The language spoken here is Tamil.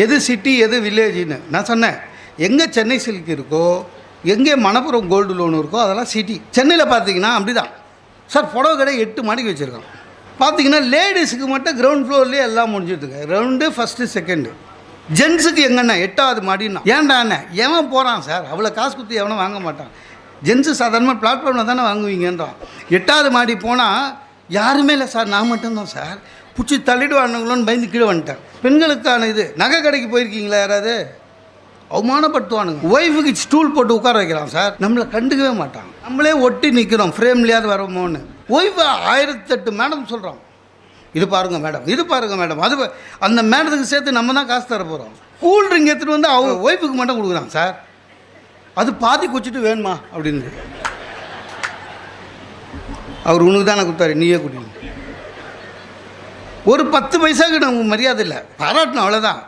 எது சிட்டி எது வில்லேஜின்னு நான் சொன்னேன். எங்கே சென்னை சில்க் இருக்கோ, எங்கே மணப்புரம் கோல்டு லோன் இருக்கோ அதெல்லாம் சிட்டி. சென்னையில் பார்த்தீங்கன்னா அப்படி தான் சார். புடவை கடை 8 மாடிக்கு வச்சுருக்கோம். பார்த்தீங்கன்னா லேடிஸுக்கு மட்டும் கிரவுண்ட் ஃப்ளோர்லேயே எல்லாம் முடிஞ்சுட்டுருக்கு. Round first second. ஜென்ஸுக்கு எங்கன்னா 8வது மாடின்னா ஏன்டா என்ன எவன் போகிறான் சார், அவ்வளோ காசு கொடுத்து எவனும் வாங்க மாட்டான். ஜென்ஸு சாதாரணமாக பிளாட்ஃபார்மில் தானே வாங்குவீங்கன்றான். 8வது மாடி போனால் யாருமே இல்லை சார், நான் மட்டும்தான் சார். பிடிச்சி தள்ளிடுவானுங்களோன்னு பயந்து கீழே வந்துட்டேன். பெண்களுக்கான இது நகை கடைக்கு போயிருக்கீங்களா யாராவது? அவமானப்படுத்துவானுங்க. ஒய்ஃபுக்கு ஸ்டூல் போட்டு உட்கார வைக்கிறான் சார், நம்மளை கண்டுக்கவே மாட்டான். நம்மளே ஒட்டி நிற்கிறோம் ஃப்ரேம்லையாவது வரமோன்னு. ஒய்ஃபு 1008 மேடம் சொல்கிறோம். இது பாருங்கள் மேடம், இது பாருங்கள் மேடம், அது அந்த மேடத்துக்கு சேர்த்து நம்ம தான் காசு தர போகிறோம். கூல் ட்ரிங்க் எடுத்துகிட்டு வந்து அவங்க ஒய்ஃபுக்கு மட்டும் கொடுக்குறான் சார். அது பாதி குச்சிட்டு வேணுமா அப்படின்னு. அவர் உனக்கு தானே கொடுத்தாரு, நீயே குடிங்க. ஒரு 10 பைசாவுக்கு நமக்கு மரியாதை இல்லை, பாராட்டணும் அவ்வளோதான்.